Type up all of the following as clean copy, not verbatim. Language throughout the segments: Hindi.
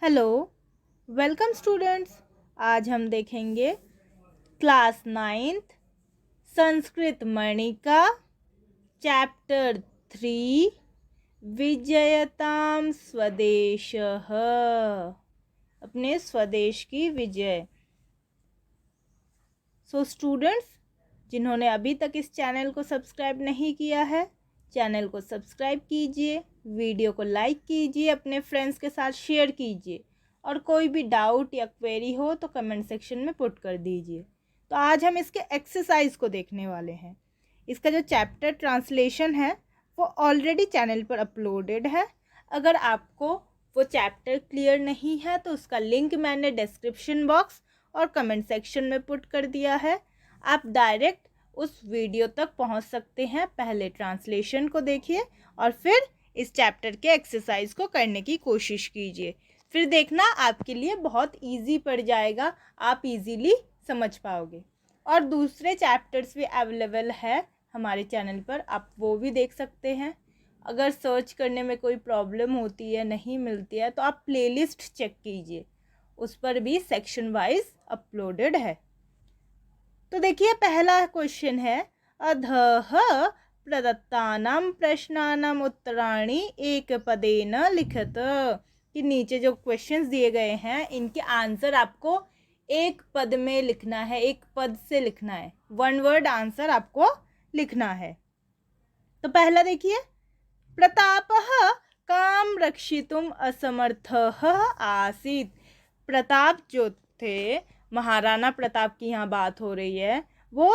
Hello, welcome students. आज हम देखेंगे class 9th Sanskrit Manika chapter 3 विजयताम स्वदेशः, अपने स्वदेश की विजय। स्टूडेंट्स, जिन्होंने अभी तक इस चैनल को सब्सक्राइब नहीं किया है, चैनल को सब्सक्राइब कीजिए, वीडियो को लाइक कीजिए, अपने फ्रेंड्स के साथ शेयर कीजिए और कोई भी डाउट या क्वेरी हो तो कमेंट सेक्शन में पुट कर दीजिए। तो आज हम इसके एक्सरसाइज को देखने वाले हैं। इसका जो चैप्टर ट्रांसलेशन है वो ऑलरेडी चैनल पर अपलोडेड है। अगर आपको वो चैप्टर क्लियर नहीं है तो उसका लिंक मैंने डिस्क्रिप्शन बॉक्स और कमेंट सेक्शन में पुट कर दिया है। आप डायरेक्ट उस वीडियो तक पहुंच सकते हैं। पहले ट्रांसलेशन को देखिए और फिर इस चैप्टर के एक्सरसाइज को करने की कोशिश कीजिए। फिर देखना आपके लिए बहुत इजी पड़ जाएगा, आप इजीली समझ पाओगे। और दूसरे चैप्टर्स भी अवेलेबल है हमारे चैनल पर, आप वो भी देख सकते हैं। अगर सर्च करने में कोई प्रॉब्लम होती है, नहीं मिलती है, तो आप प्लेलिस्ट चेक कीजिए, उस पर भी सेक्शन वाइज अपलोडेड है। तो देखिए, पहला क्वेश्चन है अधः प्रदत्तानां प्रश्नानां उत्तराणि एक पदेन लिखत। कि नीचे जो क्वेश्चंस दिए गए हैं इनके आंसर आपको एक पद में लिखना है, एक पद से लिखना है, वन वर्ड आंसर आपको लिखना है। तो पहला देखिए, प्रतापः काम रक्षितुम असमर्थः आसीत्। प्रताप जो थे, महाराणा प्रताप की यहाँ बात हो रही है, वो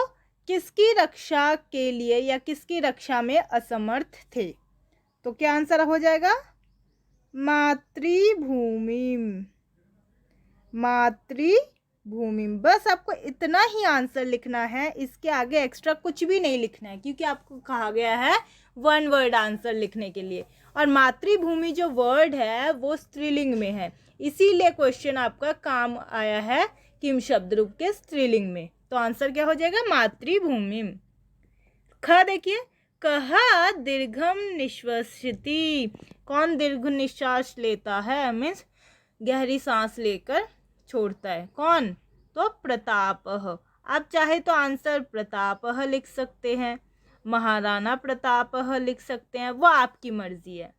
किसकी रक्षा के लिए या किसकी रक्षा में असमर्थ थे? तो क्या आंसर हो जाएगा? मातृभूमिम। मातृभूमिम, बस आपको इतना ही आंसर लिखना है, इसके आगे एक्स्ट्रा कुछ भी नहीं लिखना है, क्योंकि आपको कहा गया है वन वर्ड आंसर लिखने के लिए। और मातृभूमि जो वर्ड है वो स्त्रीलिंग में है, इसीलिए क्वेश्चन आपका काम आया है किम शब्द रूप के स्त्रीलिंग में। तो आंसर क्या हो जाएगा? मातृभूमि। ख देखिए, कहा दीर्घम निश्वसिति। कौन दीर्घ निश्वास लेता है? मीन्स गहरी सांस लेकर छोड़ता है। कौन? तो प्रतापः। आप चाहे तो आंसर प्रतापः लिख सकते हैं, महाराणा प्रतापः लिख सकते हैं, वो आपकी मर्जी है।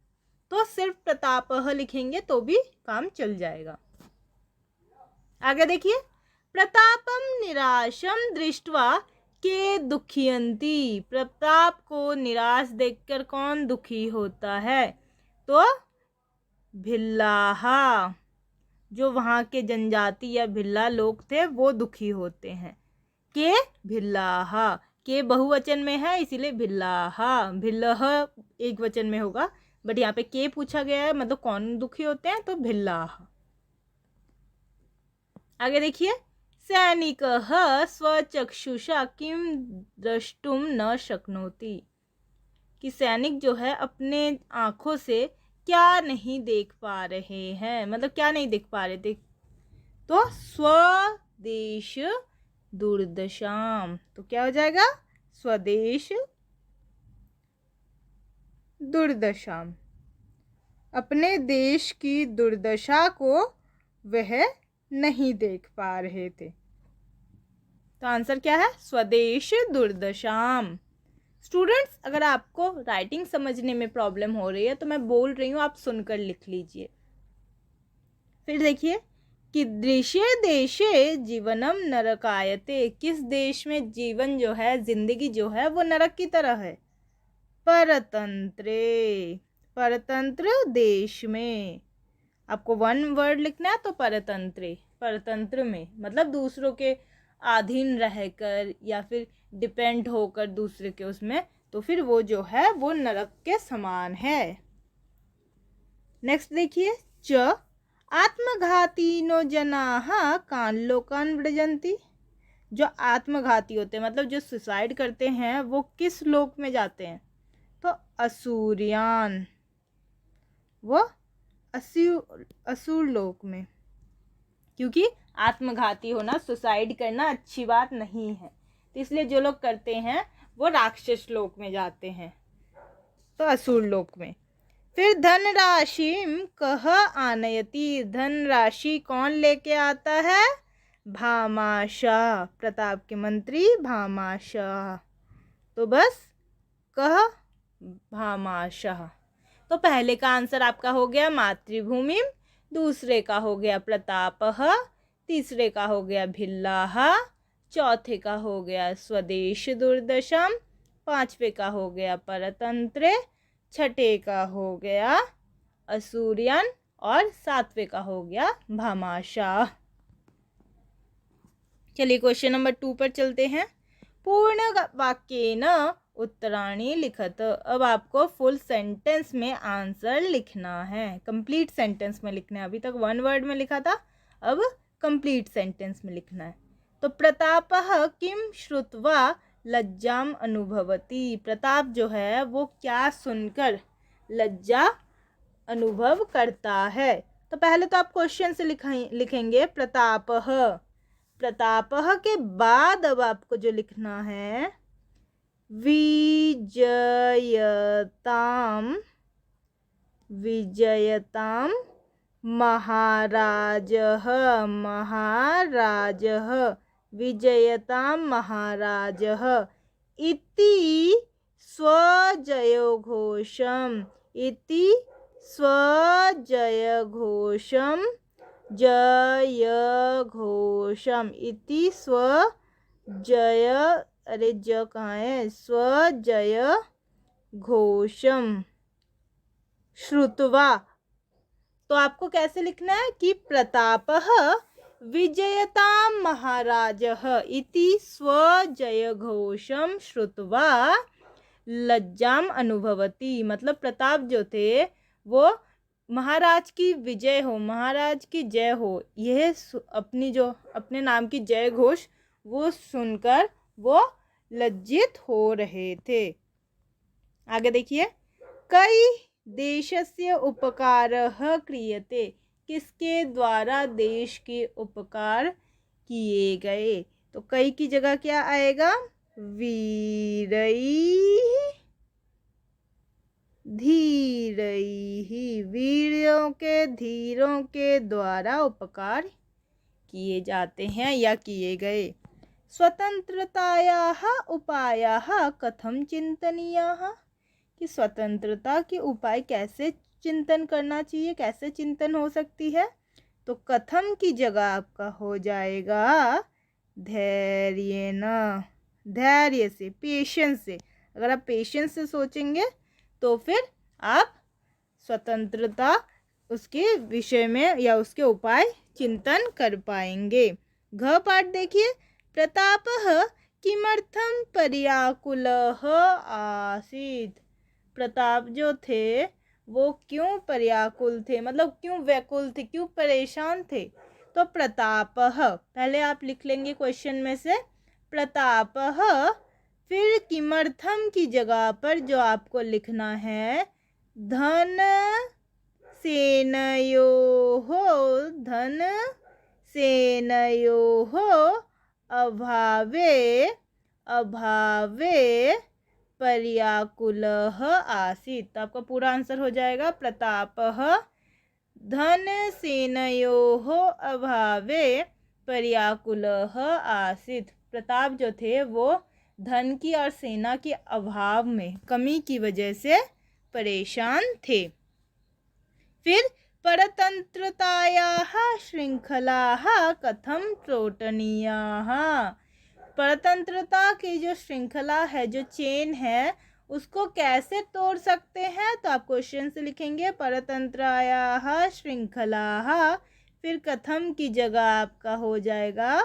तो सिर्फ प्रतापः लिखेंगे तो भी काम चल जाएगा। आगे देखिए, प्रतापम निराशम दृष्ट्वा के दुखियंती। प्रताप को निराश देखकर कौन दुखी होता है? तो भिल्लाहा, जो वहाँ के जनजाति या भिल्ला लोग थे वो दुखी होते हैं। के भिल्लाहा, के बहुवचन में है इसीलिए भिल्लाहा, भिल्लह एक वचन में होगा, बट यहाँ पे के पूछा गया है, मतलब कौन दुखी होते हैं, तो भिल्लाहा। आगे देखिए, सैनिकः स्वचक्षुषा किम द्रष्टुम न शक्नोति। कि सैनिक जो है अपने आँखों से क्या नहीं देख पा रहे हैं, मतलब क्या नहीं देख पा रहे थे? तो स्वदेश दुर्दशाम। तो क्या हो जाएगा? स्वदेश दुर्दशाम, अपने देश की दुर्दशा को वह नहीं देख पा रहे थे। तो आंसर क्या है? स्वदेश दुर्दशाम। स्टूडेंट्स, अगर आपको राइटिंग समझने में प्रॉब्लम हो रही है तो मैं बोल रही हूँ, आप सुनकर लिख लीजिए। फिर देखिए, कीदृशे देशे जीवनम नरकायते। किस देश में जीवन जो है, जिंदगी जो है, वो नरक की तरह है? परतंत्रे, परतंत्र देश में। आपको वन वर्ड लिखना है तो परतंत्रे, परतंत्र में मतलब दूसरों के अधीन रहकर या फिर डिपेंड होकर दूसरे के उसमें, तो फिर वो जो है वो नरक के समान है। नेक्स्ट देखिए, च आत्मघातीनो जनाः कान लोकान व्रजन्ति। जो आत्मघाती होते हैं, मतलब जो सुसाइड करते हैं, वो किस लोक में जाते हैं? तो असुरियान, वो असुर लोक में। क्योंकि आत्मघाती होना, सुसाइड करना अच्छी बात नहीं है, तो इसलिए जो लोग करते हैं वो राक्षस लोक में जाते हैं, तो असुर लोक में। फिर धनराशिम कह आनयति, धनराशि कौन लेके आता है? भामाशाह, प्रताप के मंत्री भामाशाह। तो बस कह भामाशाह। तो पहले का आंसर आपका हो गया मातृभूमि, दूसरे का हो गया प्रतापः, तीसरे का हो गया भिल्लाः, चौथे का हो गया स्वदेश दुर्दशम, पांचवे का हो गया परतंत्रे, छठे का हो गया असूर्यन और सातवें का हो गया भामाशाह। चलिए क्वेश्चन नंबर 2 पर चलते हैं। पूर्ण वाक्येन उत्तराणि लिखत। अब आपको फुल सेंटेंस में आंसर लिखना है, कंप्लीट सेंटेंस में लिखना है। अभी तक वन वर्ड में लिखा था, अब कंप्लीट सेंटेंस में लिखना है। तो प्रतापः किम श्रुत्वा लज्जाम अनुभवति, प्रताप जो है वो क्या सुनकर लज्जा अनुभव करता है। तो पहले तो आप क्वेश्चन से लिखेंगे प्रतापः, प्रतापः के बाद अब आपको जो लिखना है विजयताम, विजयताम महाराजः, महाराजः, विजयताम महाराजः इति स्वजयघोषम, इति स्वजयघोषम, जयघोषम, इति स्वजय, अरे ज कहाँ है, स्वजय घोषम श्रुत्वा। तो आपको कैसे लिखना है कि प्रतापः विजयताम महाराजः इति स्वजयघोषम श्रुत्वा लज्जाम अनुभवति, मतलब प्रताप जो थे वो महाराज की विजय हो, महाराज की जय हो, यह अपनी जो अपने नाम की जय घोष वो सुनकर वो लज्जित हो रहे थे। आगे देखिए, कई देशस्य उपकारः क्रियते, किसके द्वारा देश के उपकार किए गए। तो कई की जगह क्या आएगा, वीरैः धीरैः, वीरों के धीरों के द्वारा उपकार किए जाते हैं या किए गए। स्वतंत्रतायाः उपायाः कथं चिंतनीयाः, कि स्वतंत्रता के उपाय कैसे चिंतन करना चाहिए, कैसे चिंतन हो सकती है। तो कथम की जगह आपका हो जाएगा धैर्येन, धैर्य से, पेशेंस से। अगर आप पेशेंस से सोचेंगे तो फिर आप स्वतंत्रता उसके विषय में या उसके उपाय चिंतन कर पाएंगे। घ पाठ देखिए, प्रतापः किमर्थं पर्याकुलः आसीत्, प्रताप जो थे वो क्यों पर्याकुल थे, मतलब क्यों व्याकुल थे, क्यों परेशान थे। तो प्रतापः पहले आप लिख लेंगे क्वेश्चन में से प्रतापः, फिर किमर्थम की जगह पर जो आपको लिखना है धन सेनयोः, धन सेनयोः अभावे, अभावे पर्याकुलः आसीत्। तो आपका पूरा आंसर हो जाएगा प्रतापः धन सेनयोः अभावे पर्याकुलः आसीत्, प्रताप जो थे वो धन की और सेना के अभाव में, कमी की वजह से परेशान थे। फिर परतंत्रतायाः श्रृंखलाः कथं त्रोटनीयाः, परतंत्रता की जो श्रृंखला है, जो चेन है, उसको कैसे तोड़ सकते हैं। तो आप क्वेश्चन से लिखेंगे परतंत्रायाः श्रृंखलाः, फिर कथम की जगह आपका हो जाएगा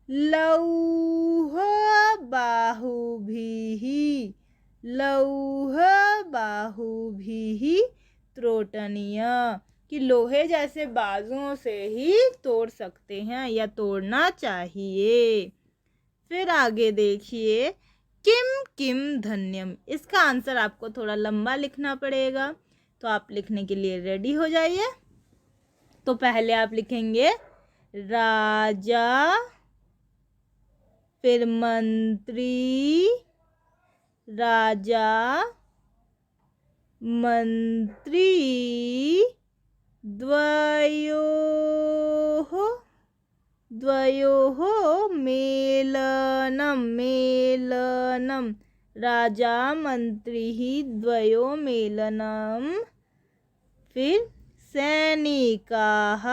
लौह बाहुभिः, लौह बाहुभिः त्रोटनीय, कि लोहे जैसे बाजुओं से ही तोड़ सकते हैं या तोड़ना चाहिए। फिर आगे देखिए, किम किम धन्यम, इसका आंसर आपको थोड़ा लंबा लिखना पड़ेगा, तो आप लिखने के लिए रेडी हो जाइए। तो पहले आप लिखेंगे राजा, फिर मंत्री, राजा मंत्री द्वयोः मेलनम राजा मंत्री द्वयोः मेलनम। फिर सैनिकाः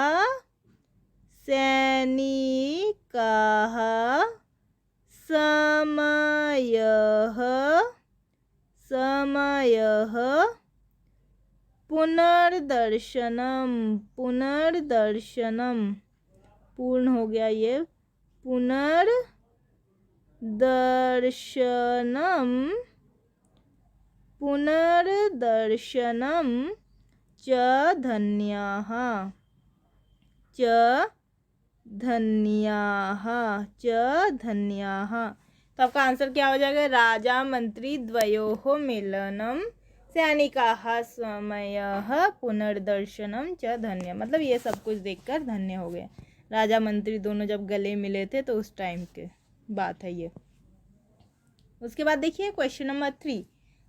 समयः पुनर्दर्शनम पूर्ण हो गया ये, पुनर्दर्शनम च धन्याः तो आपका आंसर क्या हो जाएगा? राजा मंत्री द्वयोः मेलनम, सैनिकाः समयः पुनर्दर्शनम च धन्य। मतलब ये सब कुछ देखकर धन्य हो गया। राजा मंत्री दोनों जब गले मिले थे तो उस टाइम के बात है ये। उसके बाद देखिए क्वेश्चन नंबर 3,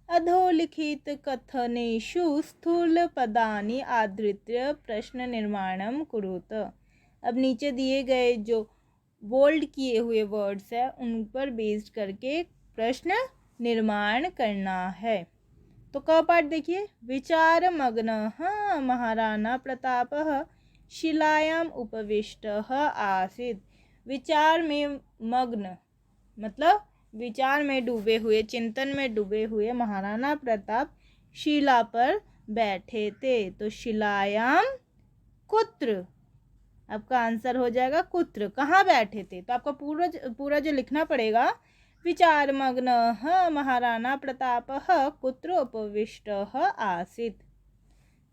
अधोलिखित कथनेषु स्थूल पदानि आधृत्य प्रश्न निर्माणम कुरुत। अब नीचे दिए गए जो बोल्ड किए हुए वर्ड्स है उन पर बेस्ड करके प्रश्न निर्माण करना है। तो क पार्ट देखिए, विचार मग्नः महाराणा प्रतापः शिलायाम उपविष्टः आसीत्। विचार में मग्न मतलब विचार में डूबे हुए, चिंतन में डूबे हुए महाराणा प्रताप शिला पर बैठे थे। तो शिलायाम कुत्र, आपका आंसर हो जाएगा कुत्र, कहाँ बैठे थे। तो आपका पूरा जो लिखना पड़ेगा, विचार मग्नः महाराणा प्रतापः कुत्र उपविष्टः आसीत्।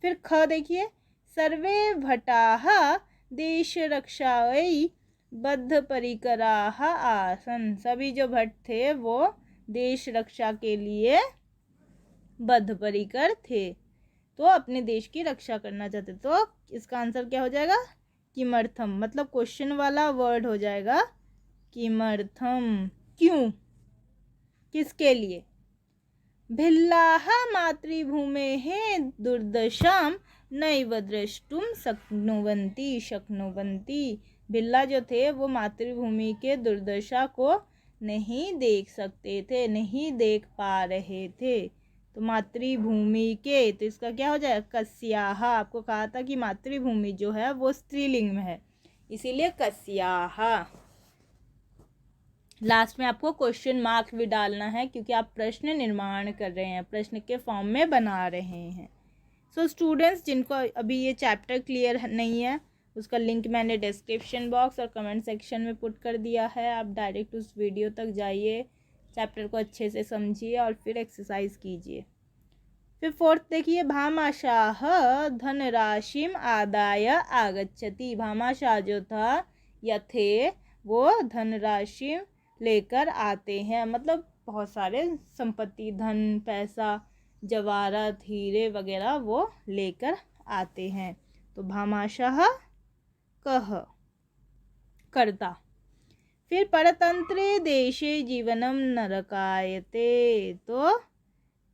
फिर ख देखिए, सर्वे भटाः देशरक्षायै बद्धपरिकराः आसन्। सभी जो भट थे वो देश रक्षा के लिए बद्धपरिकर थे, तो अपने देश की रक्षा करना चाहते। तो इसका आंसर क्या हो जाएगा? किमर्थम, मतलब क्वेश्चन वाला वर्ड हो जाएगा किमर्थम, क्यों, किसके लिए। भिल्लाः मातृभूमेः दुर्दशां नैव द्रष्टुं शक्नुवन्ति। भिल्ला जो थे वो मातृभूमि के दुर्दशा को नहीं देख सकते थे, नहीं देख पा रहे थे। तो मातृभूमि के, तो इसका क्या हो जाएगा? कस्याः। आपको कहा था कि मातृभूमि जो है वो स्त्रीलिंग में है, इसीलिए कस्याः। लास्ट में आपको क्वेश्चन मार्क भी डालना है क्योंकि आप प्रश्न निर्माण कर रहे हैं, प्रश्न के फॉर्म में बना रहे हैं। सो स्टूडेंट्स, जिनको अभी ये चैप्टर क्लियर नहीं है उसका लिंक मैंने डिस्क्रिप्शन बॉक्स और कमेंट सेक्शन में पुट कर दिया है। आप डायरेक्ट उस वीडियो तक जाइए, चैप्टर को अच्छे से समझिए और फिर एक्सरसाइज कीजिए। फिर फोर्थ देखिए, भामाशाह धनराशिम आदाय आगच्छति। भामाशाह जो था या थे वो धनराशि लेकर आते हैं, मतलब बहुत सारे संपत्ति, धन, पैसा, जवाहरात, हीरे वगैरह वो लेकर आते हैं। तो भामाशाह कह, करता। फिर परतंत्रे देशे जीवनम नरकायते। तो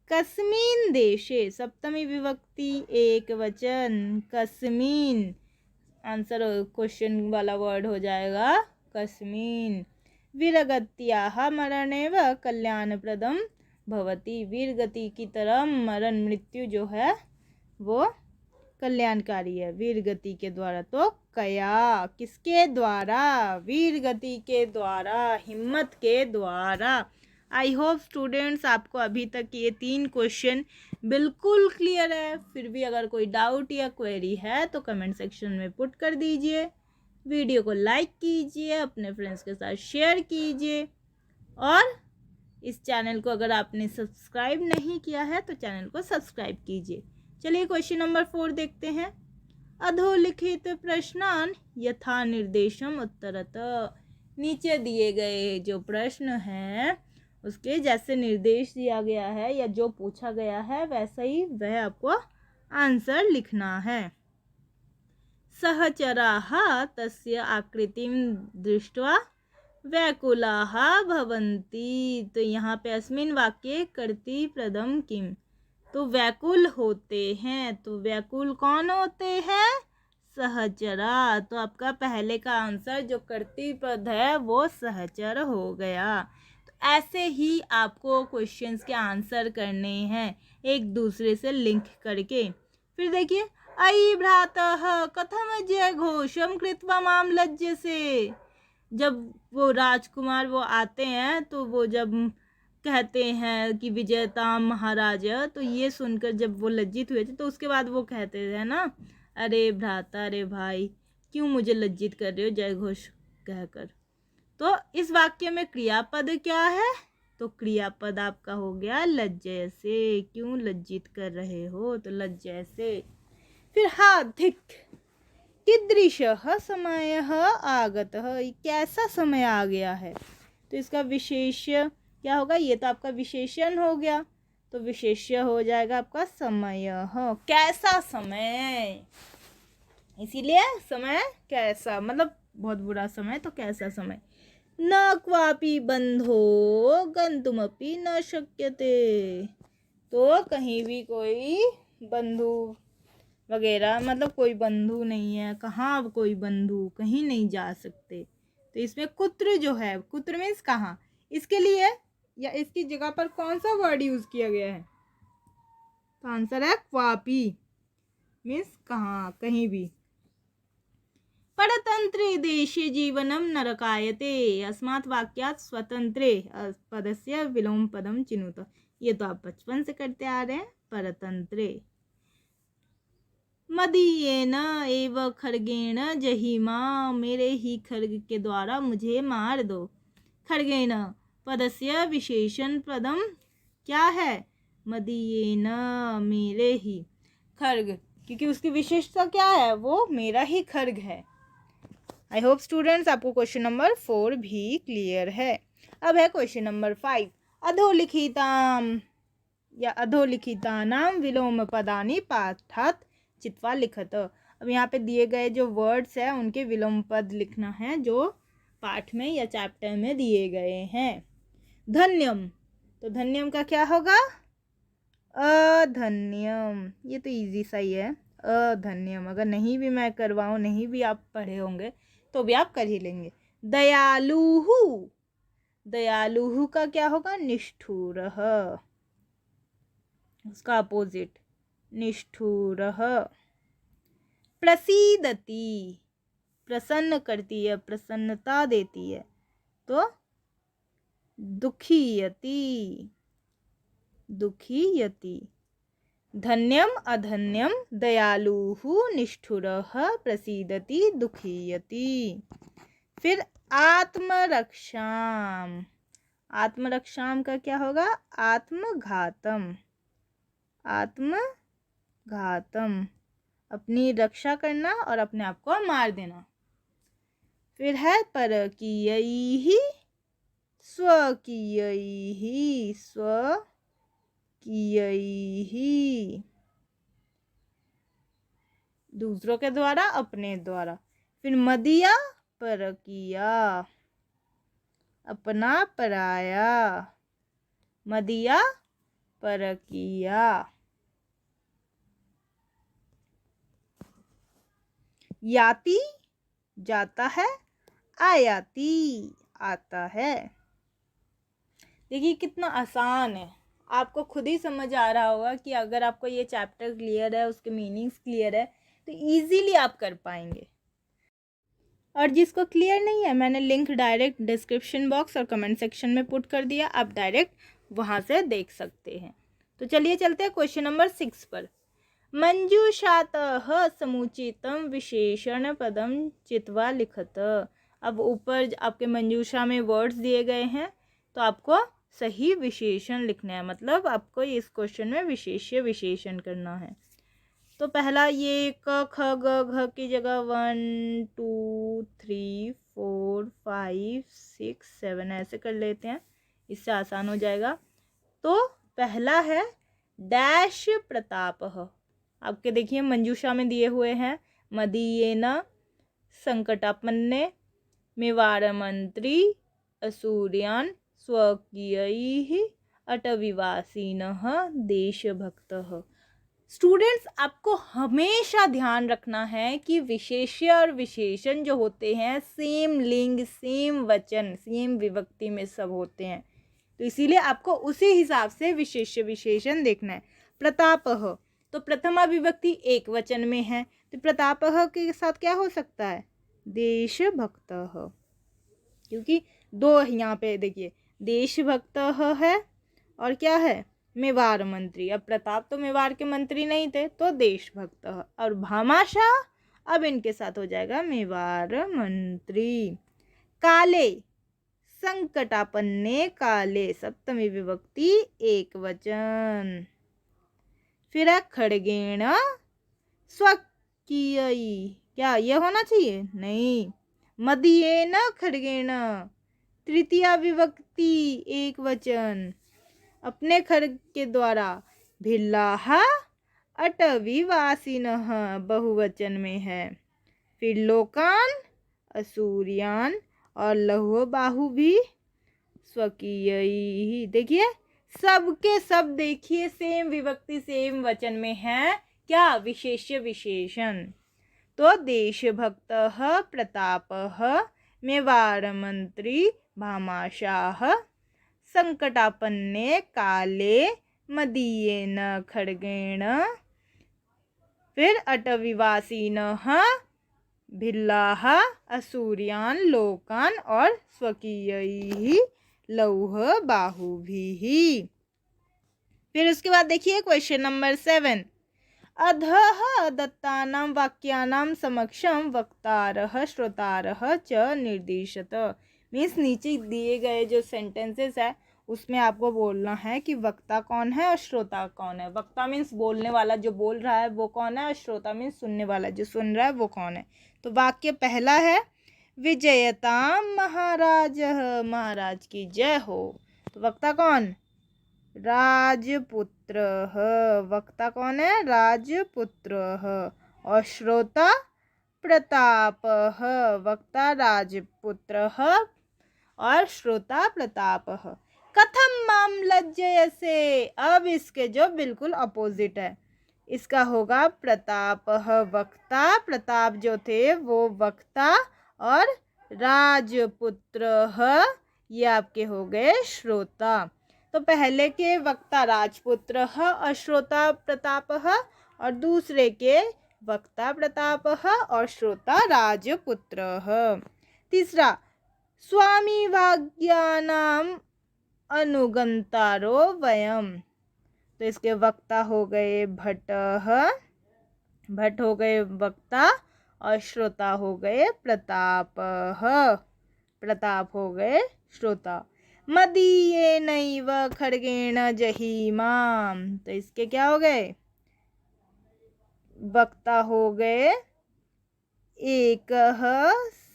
कस्मिन देशे, सप्तमी विभक्ति एक वचन, कस्मिन, आंसर क्वेश्चन वाला वर्ड हो जाएगा कस्मिन। वीरगत्याः मरणेव कल्याणप्रदम भवति। वीरगति की तरह मरण, मृत्यु जो है वो कल्याणकारी है वीरगति के द्वारा। तो कया, किसके द्वारा? वीरगति के द्वारा, हिम्मत के द्वारा। आई होप स्टूडेंट्स आपको अभी तक ये 3 क्वेश्चन बिल्कुल क्लियर है। फिर भी अगर कोई डाउट या क्वेरी है तो कमेंट सेक्शन में पुट कर दीजिए। वीडियो को लाइक कीजिए, अपने फ्रेंड्स के साथ शेयर कीजिए और इस चैनल को अगर आपने सब्सक्राइब नहीं किया है तो चैनल को सब्सक्राइब कीजिए। चलिए क्वेश्चन नंबर 4 देखते हैं। अधोलिखित प्रश्नान यथा निर्देशम उत्तरत। नीचे दिए गए जो प्रश्न हैं उसके जैसे निर्देश दिया गया है या जो पूछा गया है वैसा ही वह आपको आंसर लिखना है। सहचराः तस्य आकृतिं दृष्ट्वा व्याकुलाः भवन्ति। तो यहाँ पे अस्मिन् वाक्ये कर्तृपदम किम, तो व्याकुल होते हैं। तो व्याकुल कौन होते हैं? सहचरा। तो आपका पहले का आंसर जो कर्तृपद है वो सहचर हो गया। तो ऐसे ही आपको क्वेश्चंस के आंसर करने हैं एक दूसरे से लिंक करके। फिर देखिए, अयि भ्रातः कथम जय घोषम कृत्वा माम लज्ज से। जब वो राजकुमार वो आते हैं तो वो जब कहते हैं कि विजयता महाराज, तो ये सुनकर जब वो लज्जित हुए थे तो उसके बाद वो कहते थे ना, अरे भ्राता, अरे भाई, क्यों मुझे लज्जित कर रहे हो जय घोष कहकर। तो इस वाक्य में क्रियापद क्या है? तो क्रियापद आपका हो गया लज्जय से। क्यों लज्जित कर रहे हो? तो लज्जय से। फिर हार्दिक कीदृशः समयः आगतः, कैसा समय आ गया है। तो इसका विशेष्य क्या होगा? ये तो आपका विशेषण हो गया, तो विशेष्य हो जाएगा आपका समयः, कैसा समय। इसीलिए समय कैसा, मतलब बहुत बुरा समय, तो कैसा समय। न क्वापि बंधो गंतुमपि न शक्यते। तो कहीं भी कोई बंधु वगैरह, मतलब कोई बंधु नहीं है, कहाँ अब कोई बंधु, कहीं नहीं जा सकते। तो इसमें कुत्र जो है, कुत्र मीन्स कहाँ, इसके लिए या इसकी जगह पर कौन सा वर्ड यूज किया गया है? तो आंसर है क्वापि, मीन्स कहाँ, कहीं भी। परतंत्रे देशे जीवनम नरकायते अस्मात् वाक्यात् स्वतंत्रे पदस्य विलोम पदम चिनुत। ये तो आप बचपन से करते आ रहे हैं। परतंत्रे मदीयेन एव खड्गेन जहिमा, मेरे ही खड्ग के द्वारा मुझे मार दो। खड्गेन पदस्य विशेषण पदम क्या है? मदीयेन, मेरे ही खड्ग, क्योंकि उसकी विशेषता क्या है? वो मेरा ही खड्ग है। आई होप स्टूडेंट्स आपको क्वेश्चन नंबर 4 भी क्लियर है। अब है क्वेश्चन नंबर 5। अधोलिखिताम या अधोलिखितानाम विलोम पदानि पाठात् चित्वा लिखत। अब यहाँ पे दिए गए जो वर्ड्स है उनके विलोम पद लिखना है जो पाठ में या चैप्टर में दिए गए हैं। धन्यम, तो धन्यम का क्या होगा? अधन्यम। ये तो इजी सा ही है, अधन्यम। अगर नहीं भी मैं करवाऊँ, नहीं भी आप पढ़े होंगे तो भी आप कर ही लेंगे। दयालुहु, दयालुहु का क्या होगा? निष्ठुरः, उसका अपोजिट निष्ठुरः। प्रसीदति, प्रसन्न करती है, प्रसन्नता देती है, तो दुखीयति, दुखीयति। धन्यम अधन्यम दयालुः निष्ठुरः प्रसीदति दुखीयति। फिर आत्मरक्षाम, आत्मरक्षाम का क्या होगा? आत्मघातम, आत्मघातम, अपनी रक्षा करना और अपने आप को मार देना। फिर है परकीयैः स्वकीयैः, स्वकीयैः, दूसरों के द्वारा, अपने द्वारा। फिर मदिया परकिया, अपना पराया, मदिया परकिया। याति जाता है, आयाति आता है। देखिए कितना आसान है, आपको खुद ही समझ आ रहा होगा कि अगर आपको ये चैप्टर क्लियर है, उसके मीनिंग्स क्लियर है, तो इजीली आप कर पाएंगे। और जिसको क्लियर नहीं है, मैंने लिंक डायरेक्ट डिस्क्रिप्शन बॉक्स और कमेंट सेक्शन में पुट कर दिया, आप डायरेक्ट वहाँ से देख सकते हैं। तो चलिए चलते हैं क्वेश्चन नंबर 6 पर। मंजूषातः समुचितम विशेषण पदम चित्वा लिखत। अब ऊपर आपके मंजूषा में वर्ड्स दिए गए हैं, तो आपको सही विशेषण लिखना है, मतलब आपको इस क्वेश्चन में विशेष्य विशेषण करना है। तो पहला ये क ख ग घ की जगह 1 2 3 4 5 6 7 ऐसे कर लेते हैं, इससे आसान हो जाएगा। तो पहला है डैश प्रतापः। आपके देखिए मंजूषा में दिए हुए हैं, मदीयेन संकटापन्ने मेवाड़ मंत्री असूर्यान स्वकीयैः अटविवासिनः देशभक्तः। स्टूडेंट्स, आपको हमेशा ध्यान रखना है कि विशेष्य और विशेषण जो होते हैं सेम लिंग, सेम वचन, सेम विभक्ति में सब होते हैं, तो इसीलिए आपको उसी हिसाब से विशेष्य विशेषण देखना है। प्रतापः, तो प्रथमा विभक्ति एक वचन में है, तो प्रतापः के साथ क्या हो सकता है? देशभक्तः, क्योंकि दो यहाँ पे देखिए, देशभक्तः है और क्या है? मेवाड़ मंत्री। अब प्रताप तो मेवाड़ के मंत्री नहीं थे, तो देशभक्त। और भामाशाह अब इनके साथ हो जाएगा मेवाड़ मंत्री। काले, संकटापन्ने काले, सप्तमी विभक्ति एक वचन। फिर है खड़गेण स्वकीयई, क्या ये होना चाहिए? नहीं, मदीयेन खड़गेण, तृतीया विभक्ति एक वचन, अपने खड्ग के द्वारा। भिल्लाः अटवीवासिनः बहुवचन में है। फिर लोकान, असूर्यान और लौह बाहु भी स्वकीयई। देखिए सबके सब देखिए सेम विभक्ति सेम वचन में है, क्या? विशेष्य विशेषण। तो देशभक्तः प्रतापः, मेवाड़ मंत्री भामाशाह, संकटापन्ने काले, मदीयेन खड्गेण, फिर अटविवासिनः भिल्लाः असूर्यान लोकान और स्वकीयैः लौह बाहुभिः। फिर उसके बाद देखिए क्वेश्चन नंबर 7। अधः दत्तानां वाक्यानां समक्षम वक्तारः श्रोतारः च निर्दिशत। मीन्स नीचे दिए गए जो सेंटेंसेस है उसमें आपको बोलना है कि वक्ता कौन है और श्रोता कौन है। वक्ता मीन्स बोलने वाला जो बोल रहा है वो कौन है, और श्रोता मीन्स सुनने वाला जो सुन रहा है वो कौन है। तो वाक्य पहला है विजयताम महाराज, महाराज की जय हो। तो वक्ता कौन? राजपुत्र। वक्ता कौन है? राजपुत्र। और श्रोता प्रताप। वक्ता राजपुत्र और श्रोता प्रताप। कथम माम लज्जयसे, अब इसके जो बिल्कुल अपोजिट है, इसका होगा प्रताप वक्ता, प्रताप जो थे वो वक्ता, और राजपुत्र ये आपके हो गए श्रोता। तो पहले के वक्ता राजपुत्र और श्रोता प्रताप, और दूसरे के वक्ता प्रताप और श्रोता राजपुत्र। तीसरा, स्वामी वाग्यानाम अनुगंतारो वयम। तो इसके वक्ता हो गए भट्ट, भट्ट हो गए वक्ता, और श्रोता हो गए प्रताप, प्रताप हो गए श्रोता। मदीयेनैव खड्गेण जहीमाम। तो इसके क्या हो गए? वक्ता हो गए एक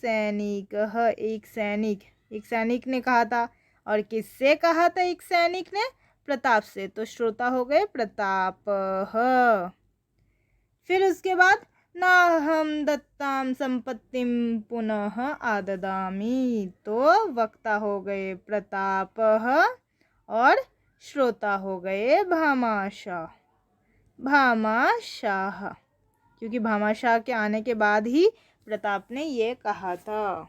सैनिक, एक सैनिक, एक सैनिक ने कहा था। और किससे कहा था एक सैनिक ने? प्रताप से। तो श्रोता हो गए प्रताप। फिर उसके बाद ना हम दत्ताम संपत्तिम पुनः आददामी। तो वक्ता हो गए प्रताप और श्रोता हो गए भामाशाह, भामाशाह, क्योंकि भामाशाह के आने के बाद ही प्रताप ने ये कहा था।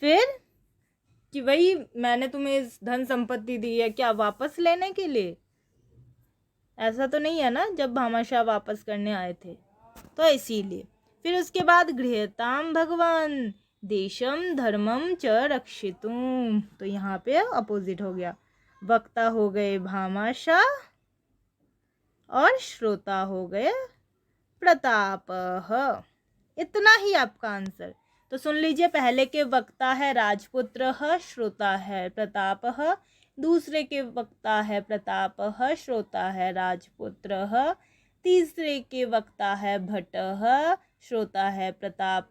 फिर कि वही मैंने तुम्हें इस धन संपत्ति दी है, क्या वापस लेने के लिए? ऐसा तो नहीं है ना, जब भामाशाह वापस करने आए थे, तो इसीलिए। फिर उसके बाद गृहताम भगवान देशम धर्मम च रक्षितुम। तो यहाँ पे अपोजिट हो गया, वक्ता हो गए भामाशाह और श्रोता हो गए प्रताप। इतना ही आपका आंसर। तो सुन लीजिए, पहले के वक्ता है राजपुत्र, श्रोता है प्रताप, दूसरे के वक्ता है प्रताप, श्रोता है राजपुत्र, तीसरे के वक्ता है भट्ट, श्रोता है प्रताप,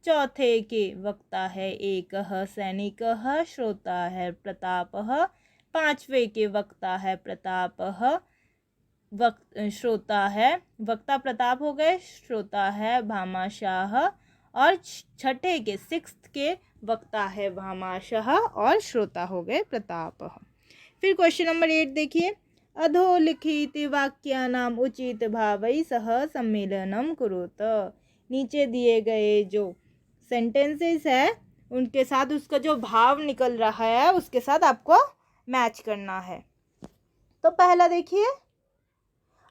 चौथे के वक्ता है एक सैनिक, श्रोता है प्रताप, पांचवे के वक्ता है प्रताप, श्रोता है, वक्ता प्रताप हो गए, श्रोता है भामाशाह, और छठे के 6th के वक्ता है भामाशः और श्रोता हो गए प्रताप। फिर क्वेश्चन नंबर 8 देखिए, अधोलिखित वाक्यानाम उचित भावै सह सम्मेलनम कुरुत। नीचे दिए गए जो सेंटेंसेस है उनके साथ उसका जो भाव निकल रहा है उसके साथ आपको मैच करना है। तो पहला देखिए,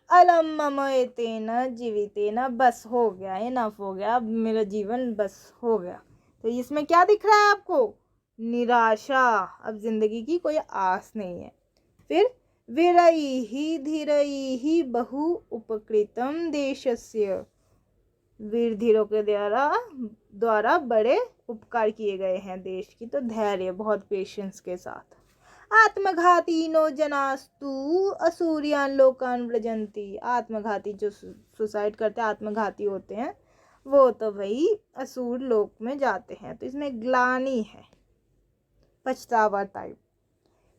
अलम मम एतेन जीवितेन, बस हो गया, इनफ हो गया, अब मेरा जीवन बस हो गया। तो इसमें क्या दिख रहा है आपको? निराशा, अब जिंदगी की कोई आस नहीं है। फिर वीरैः धीरैः बहु उपकृतम देशस्य, वीर धीरों के द्वारा बड़े उपकार किए गए हैं देश की। तो धैर्य, बहुत पेशेंस के साथ। आत्मघाती नो जनास्तु असूर्यान लोकान व्रजंती, आत्मघाती जो सुसाइड करते हैं, आत्मघाती होते हैं, वो तो भाई असुर लोक में जाते हैं। तो इसमें ग्लानि है, पछतावा टाइप।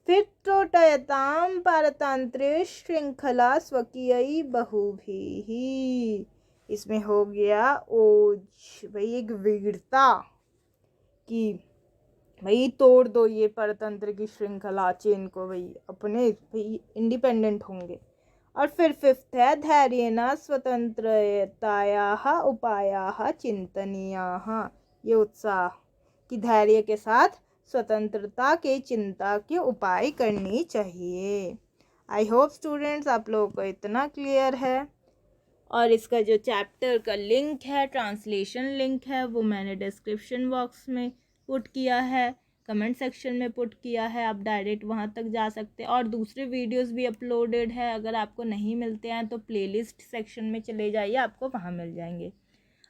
फिर त्रोटयताम पारतंत्र श्रृंखला स्वकीय बहुभी, इसमें हो गया ओज, भाई एक वीरता कि भाई तोड़ दो ये परतंत्र की श्रृंखला, चेन को, भाई अपने भाई इंडिपेंडेंट होंगे। और फिर 5th है धैर्येण स्वतंत्रतायाः उपायाः चिंतनीयाः, ये उत्साह कि धैर्य के साथ स्वतंत्रता के चिंता के उपाय करनी चाहिए। आई होप स्टूडेंट्स आप लोगों को इतना क्लियर है। और इसका जो चैप्टर का लिंक है, ट्रांसलेशन लिंक है, वो मैंने डिस्क्रिप्शन बॉक्स में पुट किया है, कमेंट सेक्शन में पुट किया है, आप डायरेक्ट वहाँ तक जा सकते हैं। और दूसरे वीडियोस भी अपलोडेड है, अगर आपको नहीं मिलते हैं तो प्लेलिस्ट सेक्शन में चले जाइए, आपको वहाँ मिल जाएंगे।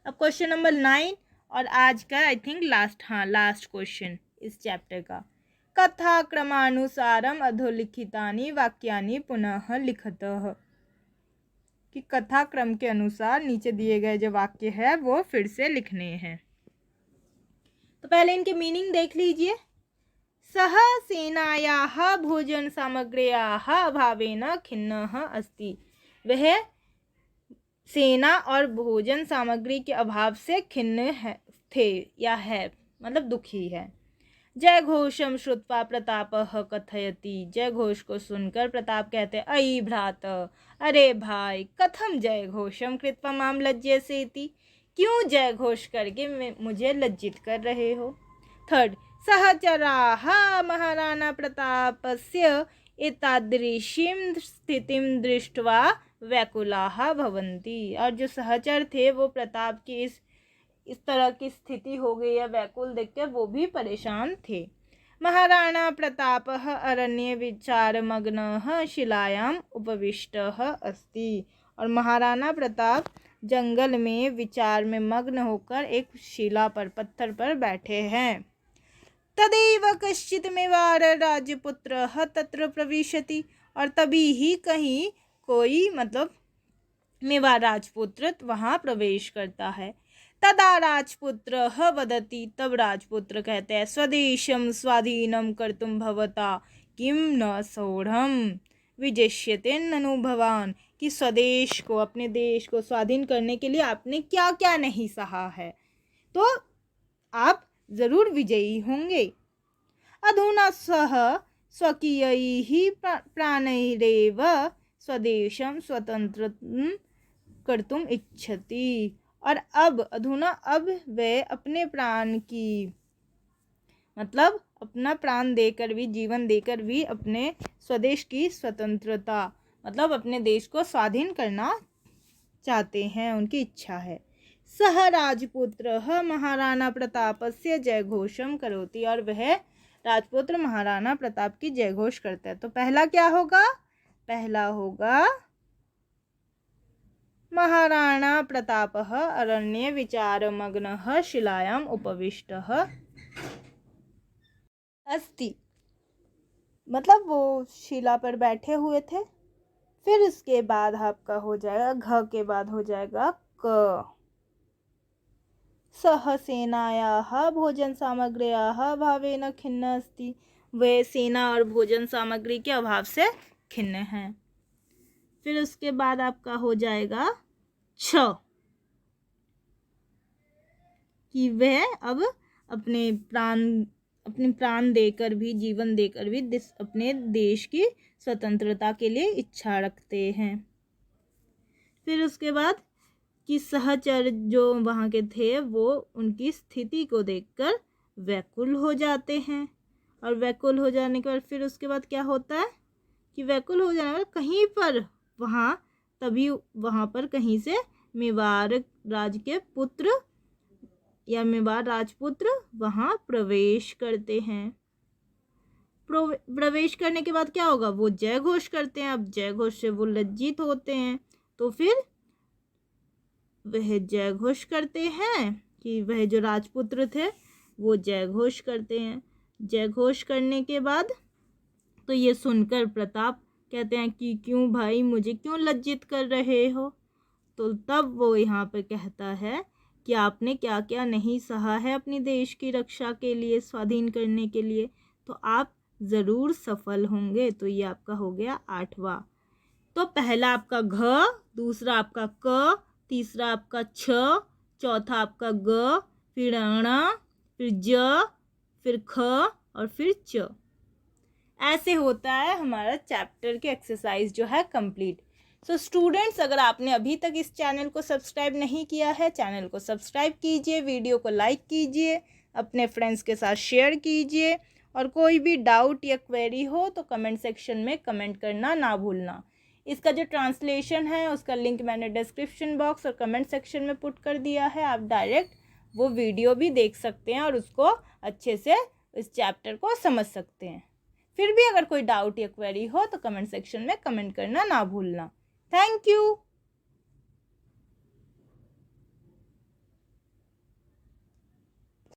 अब क्वेश्चन नंबर 9 और आज का आई थिंक लास्ट क्वेश्चन इस चैप्टर का। कथा क्रमानुसारम अधोलिखितानि वाक्यानि पुनः लिखतः, कि कथा क्रम के अनुसार नीचे दिए गए जो वाक्य है वो फिर से लिखने हैं। तो पहले इनके मीनिंग देख लीजिए। सह सेनायाः भोजन सामग्र्याः अभावेन खिन्नः अस्ति, वह सेना और भोजन सामग्री के अभाव से खिन्न थे या है, मतलब दुखी है। जय घोषम श्रुत्वा प्रतापः कथयति, जय घोष को सुनकर प्रताप कहते हैं, अयि भ्रात, अरे भाई, कथम जय घोषम कृत्वा माम लज्जयसेति, क्यों जय घोष करके मुझे लज्जित कर रहे हो। 3rd, सहचराः महाराणा प्रतापस्य एतादृशीं स्थितिं दृष्ट्वा व्याकुलाः भवन्ति, और जो सहचर थे वो प्रताप की इस तरह की स्थिति हो गई है व्याकुल देख के वो भी परेशान थे। महाराणा प्रतापः अरण्य विचारमग्नः शिलायाम उपविष्टः अस्ति, और महाराणा प्रताप जंगल में विचार में मग्न होकर एक शिला पर, पत्थर पर बैठे हैं। तदैव कश्चित् मेवाड़ राजपुत्रः तत्र प्रविशति, और तभी ही कहीं कोई, मतलब मेवाड़ राजपुत्र वहाँ प्रवेश करता है। तदा राजपुत्रः वदति, तब राजपुत्र कहते हैं, स्वदेशं स्वाधीनं कर्तुं भवता किं न सोढ़म विजेष्यते ननु भवान, कि स्वदेश को, अपने देश को स्वाधीन करने के लिए आपने क्या क्या नहीं सहा है, तो आप जरूर विजयी होंगे। अधुना सह स्वकीयैः प्राणैरेव स्वदेशं स्वतंत्रं कर्तुम इच्छति, और अब अधुना, अब वे अपने प्राण की, मतलब अपना प्राण देकर भी, जीवन देकर भी अपने स्वदेश की स्वतंत्रता, मतलब अपने देश को स्वाधीन करना चाहते हैं, उनकी इच्छा है। सह राजपुत्रः महाराणा प्रतापस्य जयघोषम करोति, और वह राजपुत्र महाराणा प्रताप की जयघोष करता है। तो पहला क्या होगा? पहला होगा महाराणा प्रतापः अरण्ये विचारमग्नः शिलायाम उपविष्टः अस्ति, मतलब वो शिला पर बैठे हुए थे। फिर इसके बाद आपका हो जाएगा, घ के बाद हो जाएगा क। सह सेनायाः भोजन सामग्र्याः अभावेन खिन्न अस्ति, वे सेना और भोजन सामग्री के अभाव से खिन्न हैं। फिर उसके बाद आपका हो जाएगा छ। कि वह अब अपने प्राण देकर भी, जीवन देकर भी अपने देश की स्वतंत्रता के लिए इच्छा रखते हैं। फिर उसके बाद कि सहचर जो वहाँ के थे वो उनकी स्थिति को देखकर व्याकुल हो जाते हैं। और व्याकुल हो जाने के बाद फिर उसके बाद क्या होता है कि व्याकुल हो जाने के बाद कहीं पर वहाँ पर कहीं से मेवाड़ राज के पुत्र या मेवाड़ राजपुत्र वहाँ प्रवेश करते हैं। प्रवेश करने के बाद क्या होगा, वो जय घोष करते हैं। अब जय घोष से वो लज्जित होते हैं, तो फिर वह जय घोष करते हैं कि वह जो राजपुत्र थे वो जय घोष करते हैं। जय घोष करने के बाद तो ये सुनकर प्रताप कहते हैं कि क्यों भाई, मुझे क्यों लज्जित कर रहे हो। तो तब वो यहाँ पे कहता है कि आपने क्या क्या नहीं सहा है अपनी देश की रक्षा के लिए, स्वाधीन करने के लिए, तो आप ज़रूर सफल होंगे। तो ये आपका हो गया 8वां। तो पहला आपका घ, दूसरा आपका क, तीसरा आपका छ, चौथा आपका ग, फिर ण, फिर ज, फिर ख और फिर च। ऐसे होता है हमारा चैप्टर के एक्सरसाइज जो है कंप्लीट। सो स्टूडेंट्स, अगर आपने अभी तक इस चैनल को सब्सक्राइब नहीं किया है, चैनल को सब्सक्राइब कीजिए, वीडियो को लाइक कीजिए, अपने फ्रेंड्स के साथ शेयर कीजिए, और कोई भी डाउट या क्वेरी हो तो कमेंट सेक्शन में कमेंट करना ना भूलना। इसका जो ट्रांसलेशन है उसका लिंक मैंने डिस्क्रिप्शन बॉक्स और कमेंट सेक्शन में पुट कर दिया है। आप डायरेक्ट वो वीडियो भी देख सकते हैं और उसको अच्छे से इस चैप्टर को समझ सकते हैं। फिर भी अगर कोई डाउट या क्वेरी हो तो कमेंट सेक्शन में कमेंट करना ना भूलना। Thank you.